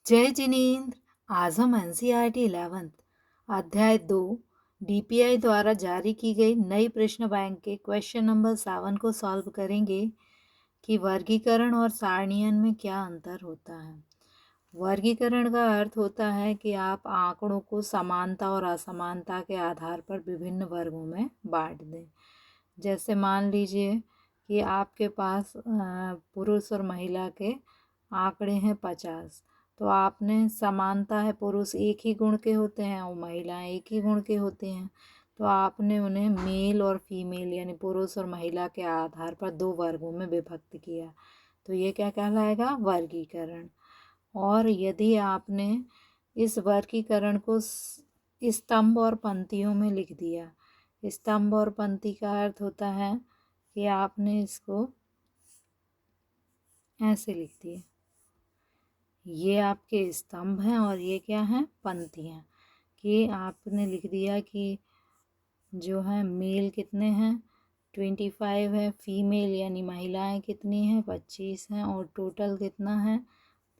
जय जिनेन्द्र। आज हम NCERT 11th अध्याय 2 DPI द्वारा जारी की गई नई प्रश्न बैंक के क्वेश्चन नंबर 7 को सॉल्व करेंगे कि वर्गीकरण और सारणीयन में क्या अंतर होता है। वर्गीकरण का अर्थ होता है कि आप आंकड़ों को समानता और असमानता के आधार पर विभिन्न वर्गों में बांट दें। जैसे मान लीजिए कि आपके पास पुरुष और महिला के आंकड़े हैं 50, तो आपने समानता है, पुरुष एक ही गुण के होते हैं और महिलाएं एक ही गुण के होते हैं, तो आपने उन्हें मेल और फीमेल यानी पुरुष और महिला के आधार पर दो वर्गों में विभक्त किया। तो ये क्या कहलाएगा? वर्गीकरण। और यदि आपने इस वर्गीकरण को स्तंभ और पंक्तियों में लिख दिया, स्तंभ और पंक्ति का अर्थ होता है कि आपने इसको ऐसे लिख दिया, ये आपके स्तंभ हैं और ये क्या हैं? पंक्तियाँ। कि आपने लिख दिया कि जो है मेल कितने हैं? 25 है, फीमेल यानी महिलाएं कितनी हैं? 25 हैं, और टोटल कितना है?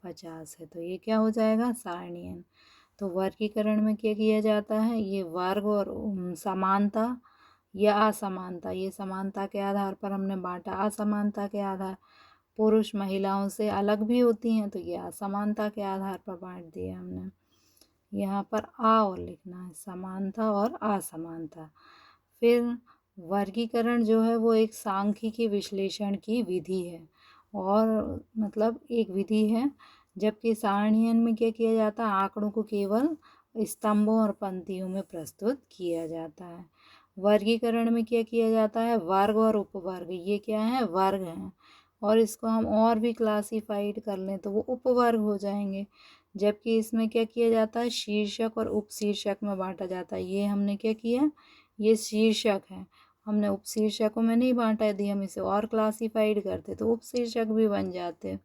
50 है। तो ये क्या हो जाएगा? सारणीयन। तो वर्गीकरण में क्या किया जाता है? ये वर्ग और समानता या असमानता, ये समानता के आधार पर हमने बांटा, असमानता के आधार पुरुष महिलाओं से अलग भी होती हैं, तो ये असमानता के आधार पर बांट दिया हमने। यहाँ पर आ और लिखना है, समानता और असमानता। फिर वर्गीकरण जो है वो एक सांख्यिकी विश्लेषण की विधि है, और मतलब एक विधि है, जबकि सारणीयन में क्या किया जाता है? आंकड़ों को केवल स्तंभों और पंक्तियों में प्रस्तुत किया जाता है। वर्गीकरण में क्या किया जाता है? वर्ग और उपवर्ग, ये क्या है? वर्ग हैं, और इसको हम और भी क्लासीफाइड कर लें तो वो उपवर्ग हो जाएंगे। जबकि इसमें क्या किया जाता है? शीर्षक और उपशीर्षक में बांटा जाता है। ये हमने क्या किया? ये शीर्षक है, हमने उपशीर्षकों में नहीं बांटा। यदि हम इसे और क्लासीफाइड करते तो उपशीर्षक भी बन जाते।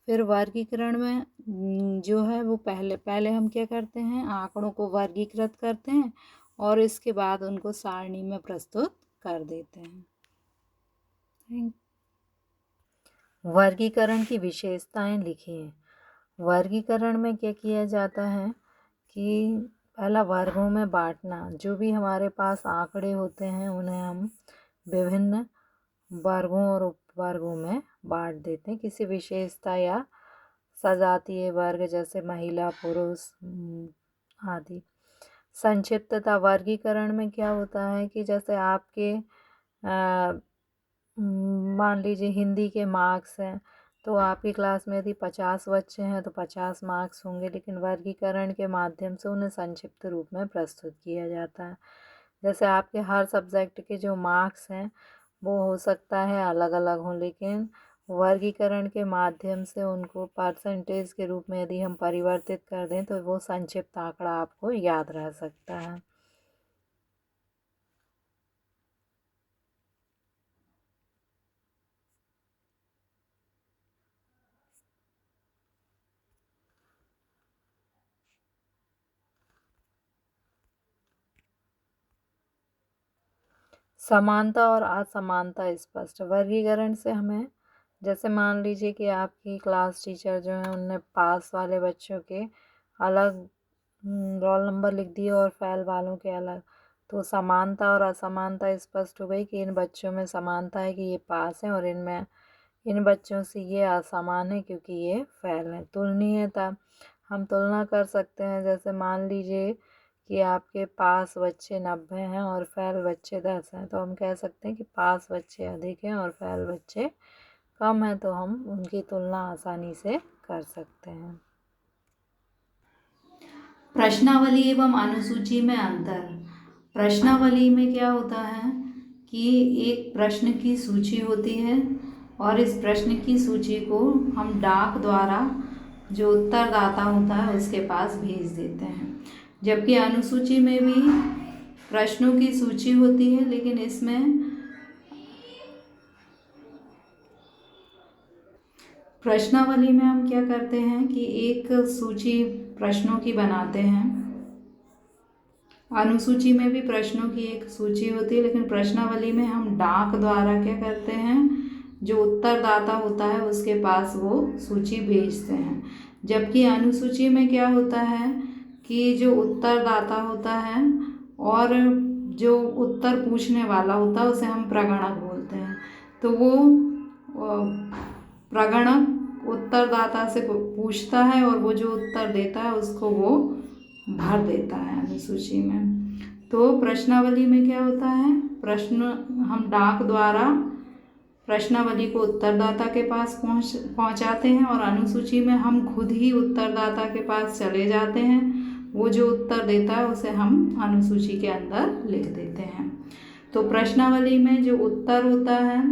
फिर वर्गीकरण में जो है वो पहले हम क्या करते हैं? आंकड़ों को वर्गीकृत करते हैं और इसके बाद उनको सारणी में प्रस्तुत कर देते हैं। वर्गीकरण की विशेषताएं लिखिए। वर्गीकरण में क्या किया जाता है कि पहला वर्गों में बांटना। जो भी हमारे पास आंकड़े होते हैं उन्हें हम विभिन्न वर्गों और उपवर्गों में बांट देते हैं। किसी विशेषता या सजातीय वर्ग जैसे महिला, पुरुष आदि। संक्षिप्तता। वर्गीकरण में क्या होता है कि जैसे आपके मान लीजिए हिंदी के मार्क्स हैं, तो आपकी क्लास में यदि 50 बच्चे हैं तो 50 मार्क्स होंगे, लेकिन वर्गीकरण के माध्यम से उन्हें संक्षिप्त रूप में प्रस्तुत किया जाता है। जैसे आपके हर सब्जेक्ट के जो मार्क्स हैं वो हो सकता है अलग अलग हों, लेकिन वर्गीकरण के माध्यम से उनको परसेंटेज के रूप में यदि हम परिवर्तित कर दें तो वो संक्षिप्त आंकड़ा आपको याद रह सकता है। समानता और असमानता स्पष्ट। वर्गीकरण से हमें, जैसे मान लीजिए कि आपकी क्लास टीचर जो है उनने पास वाले बच्चों के अलग रोल नंबर लिख दिए और फेल वालों के अलग, तो समानता और असमानता स्पष्ट हो गई कि इन बच्चों में समानता है कि ये पास हैं और इनमें इन बच्चों से ये असमान है क्योंकि ये फेल हैं। तुलनीयता। हम तुलना कर सकते हैं, जैसे मान लीजिए कि आपके पास बच्चे 90 हैं और फेल बच्चे 10 हैं, तो हम कह सकते हैं कि पास बच्चे अधिक हैं और फेल बच्चे कम हैं, तो हम उनकी तुलना आसानी से कर सकते हैं। प्रश्नावली एवं अनुसूची में अंतर। प्रश्नावली में क्या होता है कि एक प्रश्न की सूची होती है और इस प्रश्न की सूची को हम डाक द्वारा जो उत्तरदाता होता है उसके पास भेज देते हैं। जबकि अनुसूची में भी प्रश्नों की सूची होती है, लेकिन इसमें प्रश्नावली में हम क्या करते हैं कि एक सूची प्रश्नों की बनाते हैं। अनुसूची में भी प्रश्नों की एक सूची होती है, लेकिन प्रश्नावली में हम डाक द्वारा क्या करते हैं? जो उत्तरदाता होता है उसके पास वो सूची भेजते हैं। जबकि अनुसूची में क्या होता है कि जो उत्तरदाता होता है और जो उत्तर पूछने वाला होता है उसे हम प्रगणक बोलते हैं। तो वो प्रगणक उत्तरदाता से पूछता है और वो जो उत्तर देता है उसको वो भर देता है अनुसूची में। तो प्रश्नावली में क्या होता है, प्रश्न हम डाक द्वारा प्रश्नावली को उत्तरदाता के पास पहुंचाते हैं और अनुसूची में हम खुद ही उत्तरदाता के पास चले जाते हैं। वो जो उत्तर देता है उसे हम अनुसूची के अंदर लिख देते हैं। तो प्रश्नावली में जो उत्तर होता है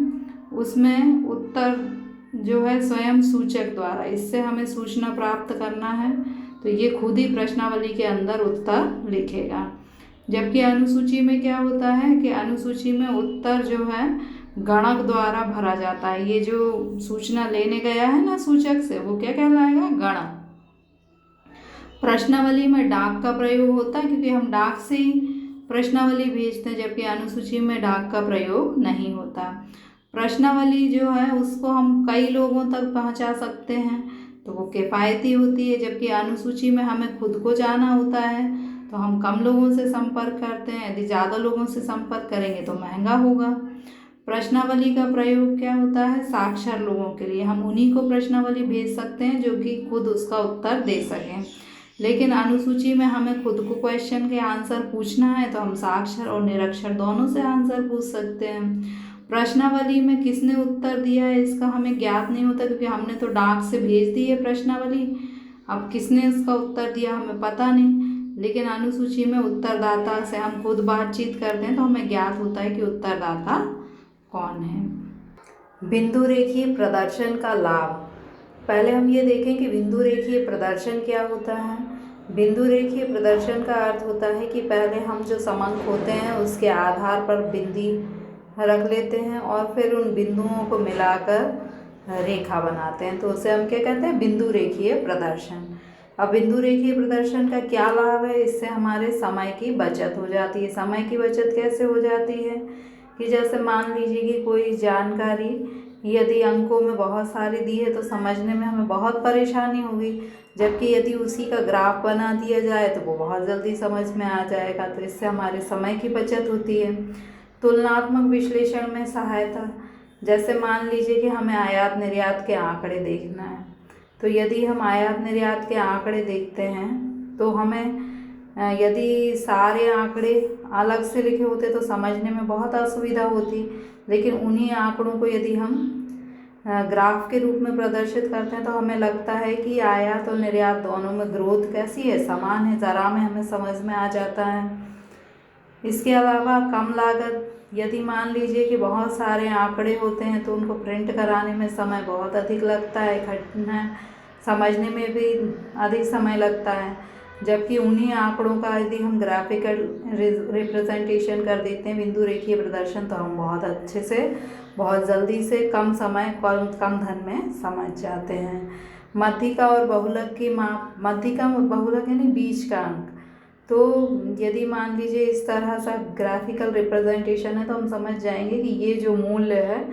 उसमें उत्तर जो है स्वयं सूचक द्वारा, इससे हमें सूचना प्राप्त करना है तो ये खुद ही प्रश्नावली के अंदर उत्तर लिखेगा। जबकि अनुसूची में क्या होता है कि अनुसूची में उत्तर जो है गणक द्वारा भरा जाता है। ये जो सूचना लेने गया है ना सूचक से, वो क्या कहलाएगा, गणक। प्रश्नावली में डाक का प्रयोग होता है क्योंकि हम डाक से ही प्रश्नावली भेजते हैं, जबकि अनुसूची में डाक का प्रयोग नहीं होता। प्रश्नावली जो है उसको हम कई लोगों तक पहुंचा सकते हैं तो वो किफ़ायती होती है, जबकि अनुसूची में हमें खुद को जाना होता है तो हम कम लोगों से संपर्क करते हैं। यदि ज़्यादा लोगों से संपर्क करेंगे तो महंगा होगा। प्रश्नावली का प्रयोग क्या होता है, साक्षर लोगों के लिए, हम उन्हीं को प्रश्नावली भेज सकते हैं जो कि खुद उसका उत्तर दे सकें। लेकिन अनुसूची में हमें खुद को क्वेश्चन के आंसर पूछना है तो हम साक्षर और निरक्षर दोनों से आंसर पूछ सकते हैं। प्रश्नावली में किसने उत्तर दिया है इसका हमें ज्ञात नहीं होता क्योंकि हमने तो डाक से भेज दी है प्रश्नावली। अब किसने इसका उत्तर दिया हमें पता नहीं। लेकिन अनुसूची में उत्तरदाता से हम खुद बातचीत करते हैं तो हमें ज्ञात होता है कि उत्तरदाता कौन है। बिंदु रेखीय प्रदर्शन का लाभ। पहले हम ये देखें कि बिंदु रेखीय प्रदर्शन क्या होता है। बिंदु रेखीय प्रदर्शन का अर्थ होता है कि पहले हम जो समांक होते हैं उसके आधार पर बिंदी रख लेते हैं और फिर उन बिंदुओं को मिलाकर रेखा बनाते हैं, तो उसे हम क्या कहते हैं, बिंदु रेखीय प्रदर्शन। अब बिंदु रेखीय प्रदर्शन का क्या लाभ है, इससे हमारे समय की बचत हो जाती है। समय की बचत कैसे हो जाती है कि जैसे मान लीजिए कि कोई जानकारी यदि अंकों में बहुत सारी दी है तो समझने में हमें बहुत परेशानी होगी, जबकि यदि उसी का ग्राफ बना दिया जाए तो वो बहुत जल्दी समझ में आ जाएगा। तो इससे हमारे समय की बचत होती है। तुलनात्मक विश्लेषण में सहायता, जैसे मान लीजिए कि हमें आयात निर्यात के आंकड़े देखना है, तो यदि हम आयात निर्यात के आंकड़े देखते हैं तो हमें यदि सारे आंकड़े अलग से लिखे होते तो समझने में बहुत असुविधा होती, लेकिन उन्हीं आंकड़ों को यदि हम ग्राफ के रूप में प्रदर्शित करते हैं तो हमें लगता है कि आयात और निर्यात दोनों में ग्रोथ कैसी है, समान है, ज़रा में हमें समझ में आ जाता है। इसके अलावा कम लागत, यदि मान लीजिए कि बहुत सारे आंकड़े होते हैं तो उनको प्रिंट कराने में समय बहुत अधिक लगता है, इकट्ठा समझने में भी अधिक समय लगता है, जबकि उन्हीं आंकड़ों का यदि हम ग्राफिकल रिप्रेजेंटेशन कर देते हैं बिंदु रेखीय प्रदर्शन तो हम बहुत अच्छे से बहुत जल्दी से कम समय कम धन में समझ जाते हैं। मध्यिका और बहुलक की माप, मध्यिका और बहुलक यानी बीच का अंक, तो यदि मान लीजिए इस तरह सा ग्राफिकल रिप्रेजेंटेशन है तो हम समझ जाएंगे कि ये जो मूल्य है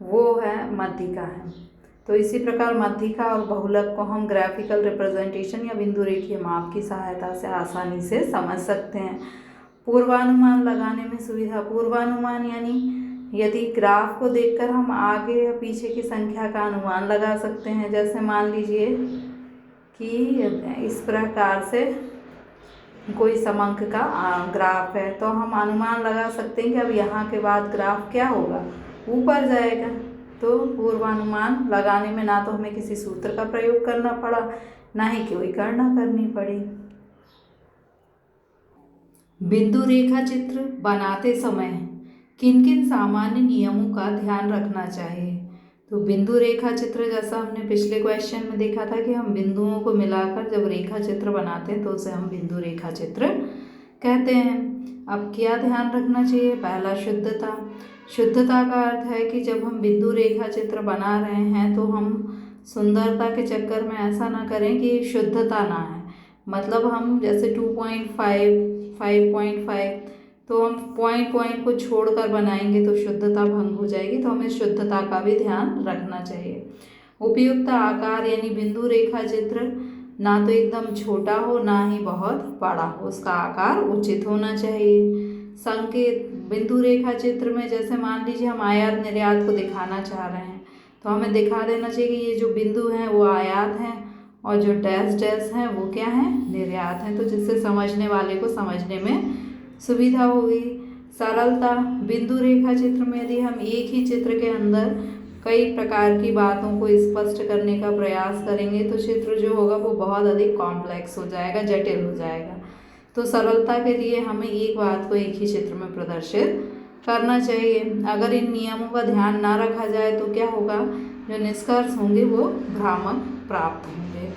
वो है मध्यिका है। तो इसी प्रकार मध्यिका और बहुलक को हम ग्राफिकल रिप्रेजेंटेशन या बिंदु रेखीय माप की सहायता से आसानी से समझ सकते हैं। पूर्वानुमान लगाने में सुविधा, पूर्वानुमान यानी यदि ग्राफ को देखकर हम आगे या पीछे की संख्या का अनुमान लगा सकते हैं। जैसे मान लीजिए कि इस प्रकार से कोई समांक का ग्राफ है तो हम अनुमान लगा सकते हैं कि अब यहाँ के बाद ग्राफ क्या होगा, ऊपर जाएगा। तो पूर्वानुमान लगाने में ना तो हमें किसी सूत्र का प्रयोग करना पड़ा, ना ही कोई गणना करनी पड़ी। बिंदु रेखा चित्र बनाते समय किन किन सामान्य नियमों का ध्यान रखना चाहिए। तो बिंदु रेखा चित्र, जैसा हमने पिछले क्वेश्चन में देखा था कि हम बिंदुओं को मिलाकर जब रेखा चित्र बनाते हैं तो उसे हम बिंदु रेखा चित्र कहते हैं। अब क्या ध्यान रखना चाहिए, पहला शुद्धता। शुद्धता का अर्थ है कि जब हम बिंदु रेखा चित्र बना रहे हैं तो हम सुंदरता के चक्कर में ऐसा ना करें कि शुद्धता ना है। मतलब हम जैसे 2.5, 5.5 तो हम पॉइंट को छोड़कर बनाएंगे तो शुद्धता भंग हो जाएगी, तो हमें शुद्धता का भी ध्यान रखना चाहिए। उपयुक्त आकार यानी बिंदु रेखा चित्र ना तो एकदम छोटा हो ना ही बहुत बड़ा हो, उसका आकार उचित होना चाहिए। संकेत बिंदु रेखा चित्र में जैसे मान लीजिए हम आयात निर्यात को दिखाना चाह रहे हैं तो हमें दिखा देना चाहिए कि ये जो बिंदु हैं वो आयात हैं और जो डैश डैश हैं वो क्या हैं, निर्यात हैं, तो जिससे समझने वाले को समझने में सुविधा होगी। सरलता बिंदु रेखा चित्र में यदि हम एक ही चित्र के अंदर कई प्रकार की बातों को स्पष्ट करने का प्रयास करेंगे तो चित्र जो होगा वो बहुत अधिक कॉम्प्लेक्स हो जाएगा, जटिल हो जाएगा। तो सरलता के लिए हमें एक बात को एक ही चित्र में प्रदर्शित करना चाहिए। अगर इन नियमों का ध्यान ना रखा जाए तो क्या होगा, जो निष्कर्ष होंगे वो भ्रामक प्राप्त होंगे।